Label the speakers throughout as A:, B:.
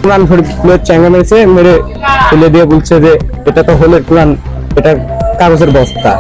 A: কোরআন শরীফ চ্যাঙ্গা মেরেছে, মেরে ফেলে দিয়ে বলছে যে এটা তো হলের কোরআন, এটা কাগজের বস্তা।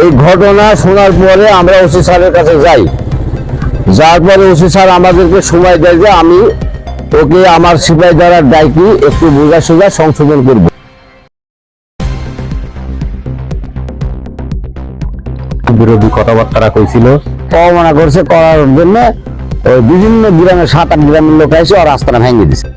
B: এই ঘটনা শোনার পরে আমরা ওসি স্যারের কাছে যাই, যাওয়ার পরে ওসি স্যার আমাদেরকে সময় দেয় যে আমি ওকে আমার সিপাহী দ্বারা ডাইকি একটু বোঝা সোজা সংশোধন করব।
A: বিরোধী কথাবার্তা কইছিল,
B: অবমাননা করছে, করার জন্য বিভিন্ন গ্রামের 7-8 গ্রামের লোক এসে আর রাস্তাটা ভেঙে দিচ্ছে।